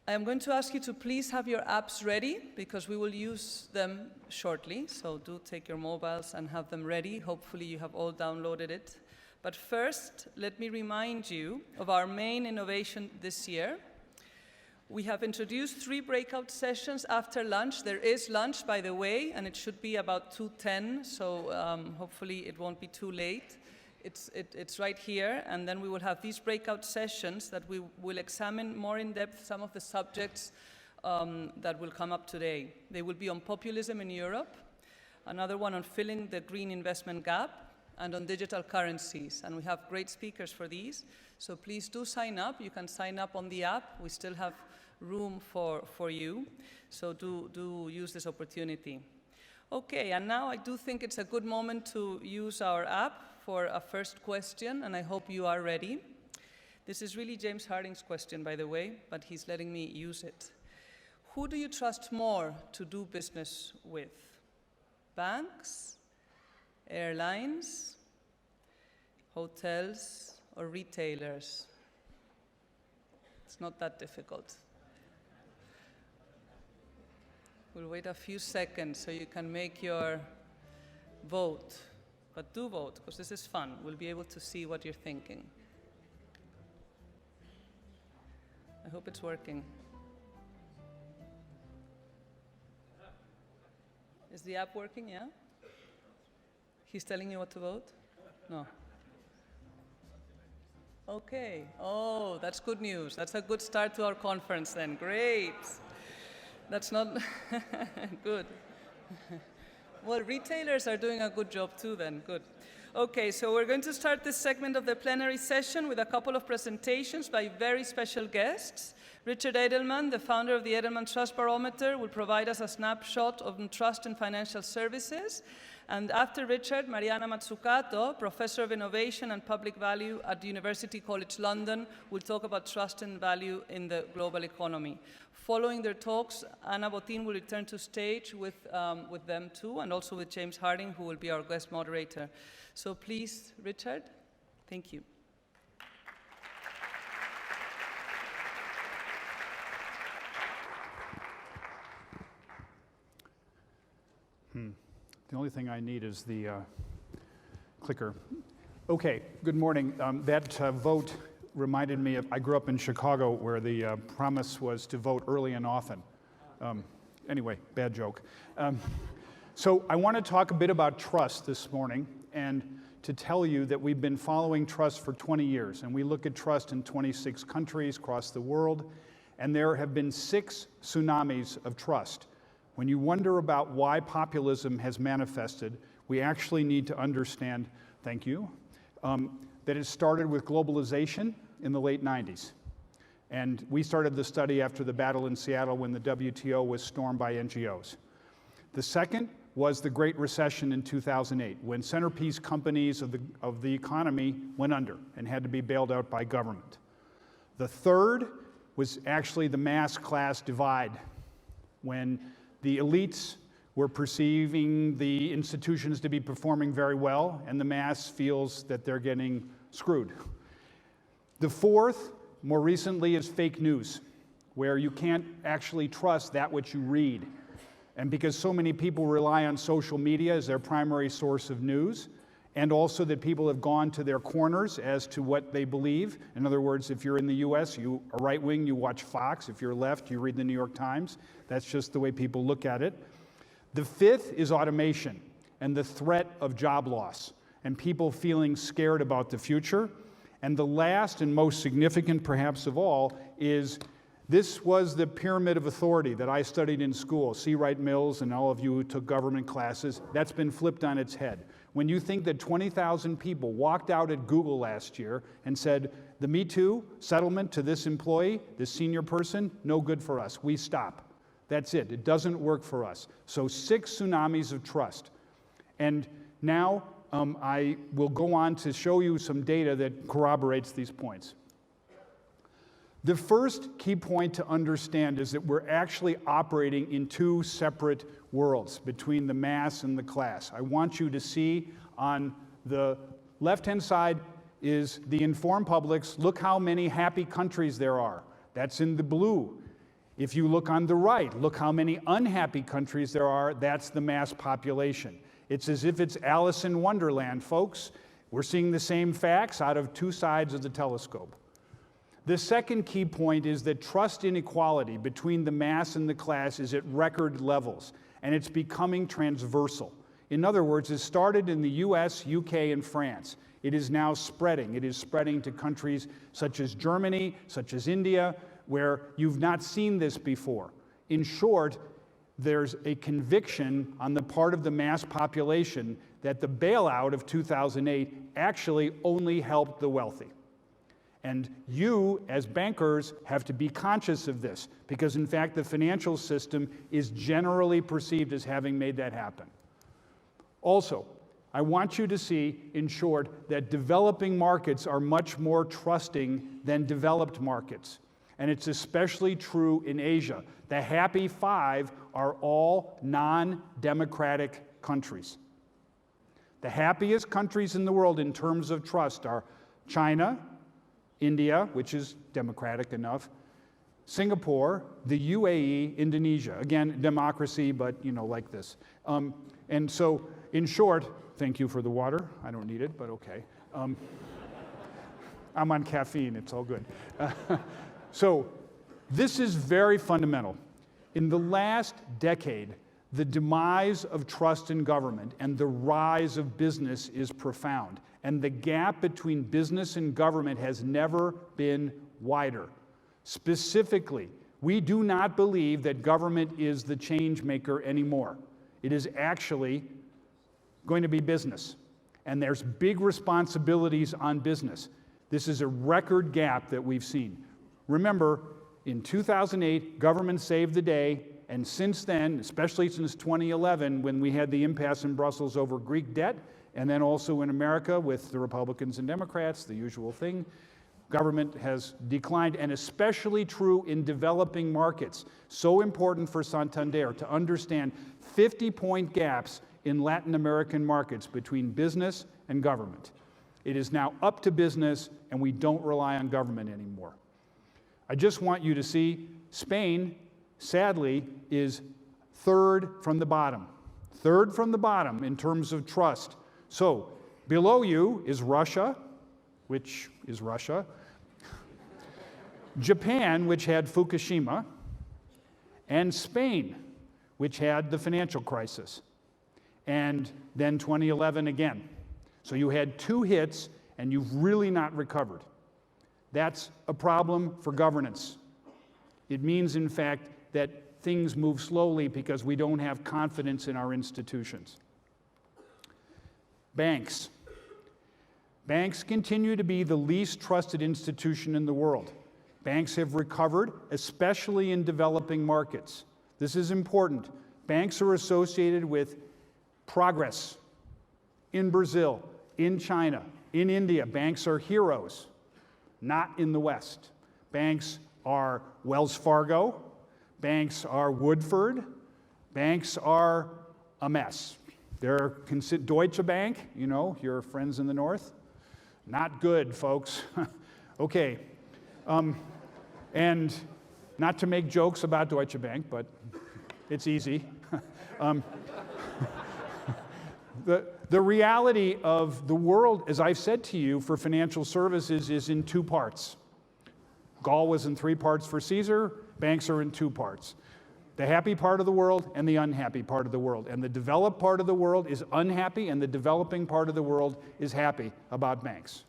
I am going to ask you to please have your apps ready because we will use them shortly. So do take your mobiles and have them ready. Hopefully you have all downloaded it. But first, let me remind you of our main innovation this year. We have introduced 3 breakout sessions after lunch. There is lunch, by the way, and it should be about 2:10, so hopefully it won't be too late. It's right here, and then we will have these breakout sessions that we will examine more in depth some of the subjects that will come up today. They will be on populism in Europe, another one on filling the green investment gap, and on digital currencies. And we have great speakers for these, so please do sign up. You can sign up on the app. We still have room for you, so do use this opportunity. Okay, and now I do think it's a good moment to use our app for a first question, and I hope you are ready. This is really James Harding's question, by the way, but he's letting me use it. Who do you trust more to do business with? Banks, airlines, hotels, or retailers? It's not that difficult. We'll wait a few seconds so you can make your vote. But do vote, because this is fun. We'll be able to see what you're thinking. I hope it's working. Is the app working, yeah? He's telling you what to vote? No. Okay. Oh, that's good news. That's a good start to our conference then. Great. That's not good. Well, retailers are doing a good job too then, good. Okay, so we're going to start this segment of the plenary session with a couple of presentations by very special guests. Richard Edelman, the founder of the Edelman Trust Barometer, will provide us a snapshot of trust in financial services. And after Richard, Mariana Mazzucato, Professor of Innovation and Public Value at University College London, will talk about trust and value in the global economy. Following their talks, Anna Botín will return to stage with them too, and also with James Harding, who will be our guest moderator. So please, Richard, thank you. The only thing I need is the clicker. Okay, good morning. That vote reminded me of, I grew up in Chicago where the promise was to vote early and often. Anyway, bad joke. So I want to talk a bit about trust this morning and to tell you that we've been following trust for 20 years. And we look at trust in 26 countries across the world. And there have been 6 tsunamis of trust. When you wonder about why populism has manifested, we actually need to understand, thank you, that it started with globalization in the late 90s. And we started the study after the battle in Seattle when the WTO was stormed by NGOs. The second was the Great Recession in 2008, when centerpiece companies of the economy went under and had to be bailed out by government. The third was actually the mass class divide, when the elites were perceiving the institutions to be performing very well, and the mass feels that they're getting screwed. The fourth, more recently, is fake news, where you can't actually trust that which you read. And because so many people rely on social media as their primary source of news, and also that people have gone to their corners as to what they believe. In other words, if you're in the US, you are right wing, you watch Fox. If you're left, you read the New York Times. That's just the way people look at it. The fifth is automation and the threat of job loss and people feeling scared about the future. And the last and most significant, perhaps of all, is this was the pyramid of authority that I studied in school. C. Wright Mills and all of you who took government classes, that's been flipped on its head. When you think that 20,000 people walked out at Google last year and said, the Me Too settlement to this employee, this senior person, no good for us. We stop. That's it. It doesn't work for us. So 6 tsunamis of trust. And now I will go on to show you some data that corroborates these points. The first key point to understand is that we're actually operating in 2 separate worlds between the mass and the class. I want you to see on the left-hand side is the informed publics. Look how many happy countries there are. That's in the blue. If you look on the right, look how many unhappy countries there are. That's the mass population. It's as if it's Alice in Wonderland, folks. We're seeing the same facts out of two sides of the telescope. The second key point is that trust inequality between the mass and the class is at record levels, and it's becoming transversal. In other words, it started in the US, UK, and France. It is now spreading. It is spreading to countries such as Germany, such as India, where you've not seen this before. In short, there's a conviction on the part of the mass population that the bailout of 2008 actually only helped the wealthy. And you, as bankers, have to be conscious of this, because in fact the financial system is generally perceived as having made that happen. Also, I want you to see, in short, that developing markets are much more trusting than developed markets. And it's especially true in Asia. The happy five are all non-democratic countries. The happiest countries in the world in terms of trust are China, India, which is democratic enough, Singapore, the UAE, Indonesia. Again, democracy, but like this. And so, in short, thank you for the water. I don't need it, but okay. I'm on caffeine, it's all good. So this is very fundamental. In the last decade, the demise of trust in government and the rise of business is profound. And the gap between business and government has never been wider. Specifically, we do not believe that government is the change maker anymore. It is actually going to be business. And there's big responsibilities on business. This is a record gap that we've seen. Remember, in 2008, government saved the day, and since then, especially since 2011, when we had the impasse in Brussels over Greek debt, and then also in America with the Republicans and Democrats, the usual thing, government has declined, and especially true in developing markets. So important for Santander to understand 50-point gaps in Latin American markets between business and government. It is now up to business, and we don't rely on government anymore. I just want you to see Spain, sadly, is third from the bottom. Third from the bottom in terms of trust. So, below you is Russia, which is Russia, Japan, which had Fukushima, and Spain, which had the financial crisis, and then 2011 again. So you had two hits, and you've really not recovered. That's a problem for governance. It means, in fact, that things move slowly because we don't have confidence in our institutions. Banks. Banks continue to be the least trusted institution in the world. Banks have recovered, especially in developing markets. This is important. Banks are associated with progress in Brazil, in China, in India. Banks are heroes. Not in the West. Banks are Wells Fargo. Banks are Woodford. Banks are a mess. They're Deutsche Bank, your friends in the North. Not good, folks. Okay. And not to make jokes about Deutsche Bank, but it's easy. The reality of the world, as I've said to you, for financial services is in two parts. Gaul was in three parts for Caesar. Banks are in two parts. The happy part of the world and the unhappy part of the world. And the developed part of the world is unhappy, and the developing part of the world is happy about banks.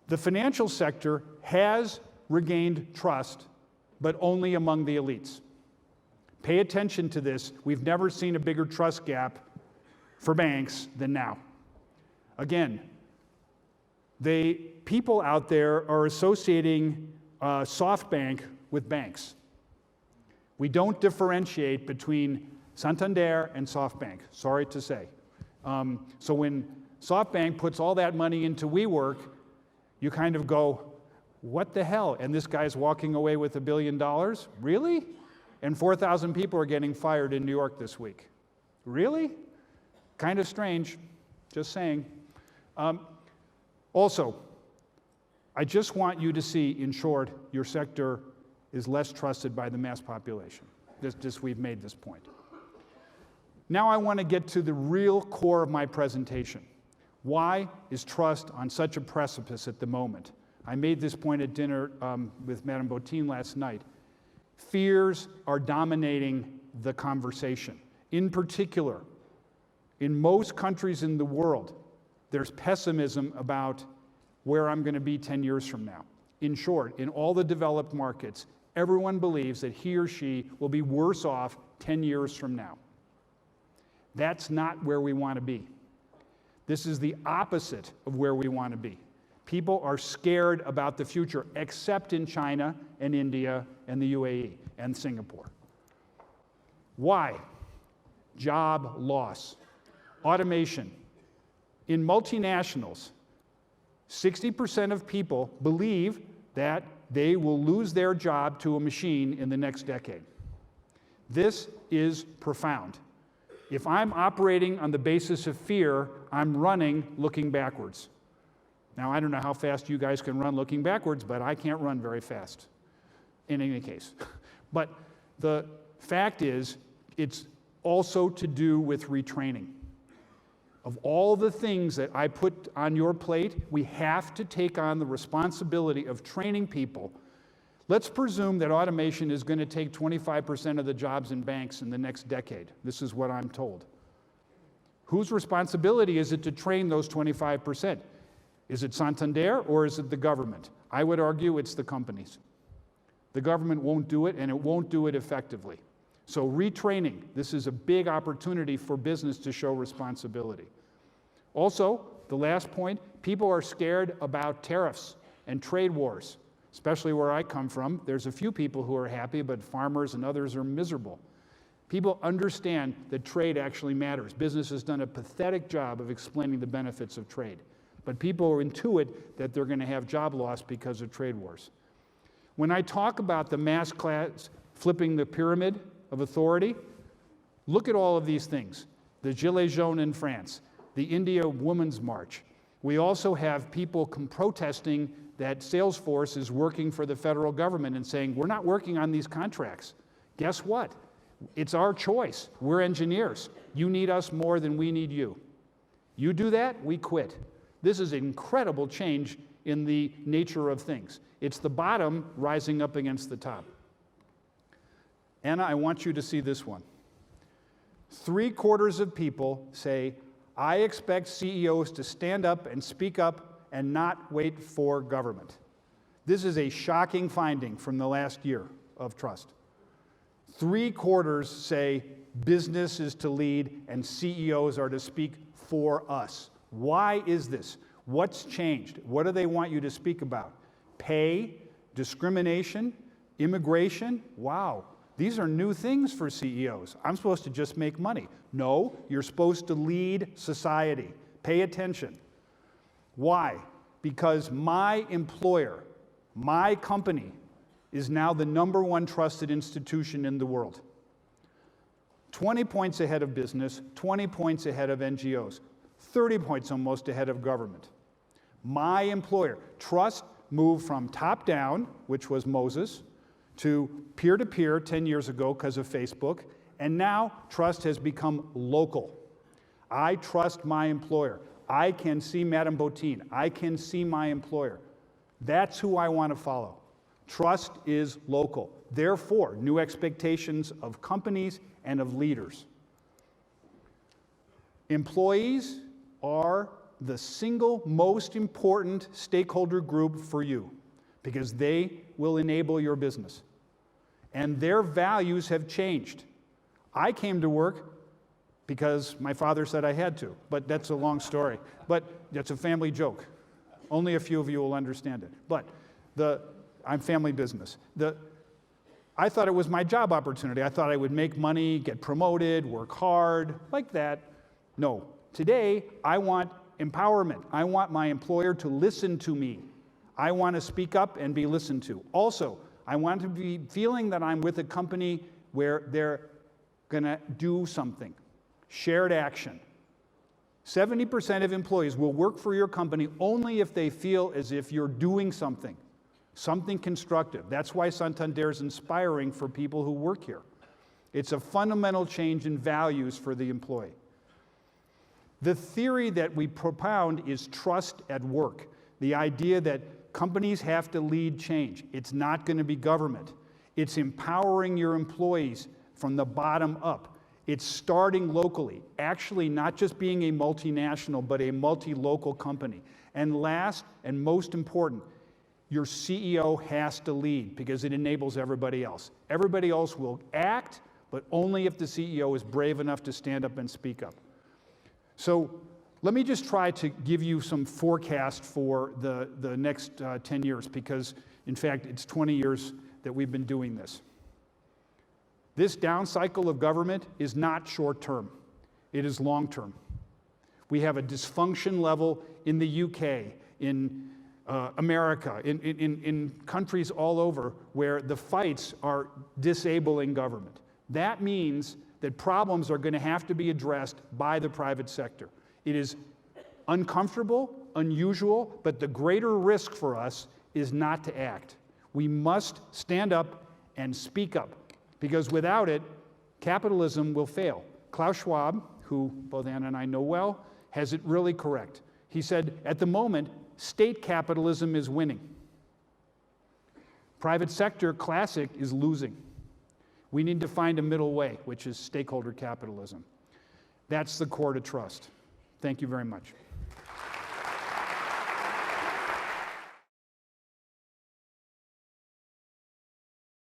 The financial sector has regained trust, but only among the elites. Pay attention to this. We've never seen a bigger trust gap for banks than now. Again, people out there are associating SoftBank with banks. We don't differentiate between Santander and SoftBank, sorry to say. So when SoftBank puts all that money into WeWork, you kind of go, what the hell? And this guy's walking away with $1 billion? Really? And 4,000 people are getting fired in New York this week. Really? Kind of strange, just saying. Also, I just want you to see, in short, your sector is less trusted by the mass population. We've made this point. Now I want to get to the real core of my presentation. Why is trust on such a precipice at the moment? I made this point at dinner with Madame Bottine last night. Fears are dominating the conversation. In particular, in most countries in the world, there's pessimism about where I'm going to be 10 years from now. In short, in all the developed markets, everyone believes that he or she will be worse off 10 years from now. That's not where we want to be. This is the opposite of where we want to be. People are scared about the future, except in China and India and the UAE and Singapore. Why? Job loss. Automation. In multinationals, 60% of people believe that they will lose their job to a machine in the next decade. This is profound. If I'm operating on the basis of fear, I'm running looking backwards. Now, I don't know how fast you guys can run looking backwards, but I can't run very fast in any case. But the fact is, it's also to do with retraining. Of all the things that I put on your plate, we have to take on the responsibility of training people. Let's presume that automation is going to take 25% of the jobs in banks in the next decade. This is what I'm told. Whose responsibility is it to train those 25%? Is it Santander or is it the government? I would argue it's the companies. The government won't do it, and it won't do it effectively. So retraining, this is a big opportunity for business to show responsibility. Also, the last point, people are scared about tariffs and trade wars, especially where I come from. There's a few people who are happy, but farmers and others are miserable. People understand that trade actually matters. Business has done a pathetic job of explaining the benefits of trade. But people intuit that they're going to have job loss because of trade wars. When I talk about the mass class flipping the pyramid of authority, look at all of these things. The Gilets jaunes in France, the India Women's March. We also have people protesting that Salesforce is working for the federal government and saying, we're not working on these contracts. Guess what? It's our choice. We're engineers. You need us more than we need you. You do that, we quit. This is an incredible change in the nature of things. It's the bottom rising up against the top. Anna, I want you to see this one. 3/4 of people say, I expect CEOs to stand up and speak up and not wait for government. This is a shocking finding from the last year of trust. 3/4 say business is to lead and CEOs are to speak for us. Why is this? What's changed? What do they want you to speak about? Pay, discrimination, immigration? Wow, these are new things for CEOs. I'm supposed to just make money. No, you're supposed to lead society. Pay attention. Why? Because my employer, my company, is now the #1 trusted institution in the world. 20 points ahead of business, 20 points ahead of NGOs, 30 points almost ahead of government. My employer. Trust moved from top down, which was Moses, to peer-to-peer 10 years ago because of Facebook, and now trust has become local. I trust my employer. I can see Madame Bottine. I can see my employer. That's who I want to follow. Trust is local. Therefore, new expectations of companies and of leaders. Employees are the single most important stakeholder group for you because they will enable your business. And their values have changed. I came to work because my father said I had to, but that's a long story. But that's a family joke. Only a few of you will understand it. But I'm family business. I thought it was my job opportunity. I thought I would make money, get promoted, work hard, like that. No. Today, I want empowerment. I want my employer to listen to me. I want to speak up and be listened to. Also, I want to be feeling that I'm with a company where they're going to do something. Shared action. 70% of employees will work for your company only if they feel as if you're doing something. something constructive. That's why Santander is inspiring for people who work here. It's a fundamental change in values for the employee. The theory that we propound is trust at work. The idea that companies have to lead change. It's not going to be government. It's empowering your employees from the bottom up. It's starting locally, actually not just being a multinational, but a multi-local company. And last and most important, your CEO has to lead because it enables everybody else. Everybody else will act, but only if the CEO is brave enough to stand up and speak up. So let me just try to give you some forecast for the next 10 years, because in fact, it's 20 years that we've been doing this. This down cycle of government is not short term. It is long term. We have a dysfunction level in the UK, in America, in countries all over where the fights are disabling government. That means that problems are going to have to be addressed by the private sector. It is uncomfortable, unusual, but the greater risk for us is not to act. We must stand up and speak up, because without it, capitalism will fail. Klaus Schwab, who both Anna and I know well, has it really correct. He said, at the moment, state capitalism is winning. Private sector, classic, is losing. We need to find a middle way, which is stakeholder capitalism. That's the core to trust. Thank you very much.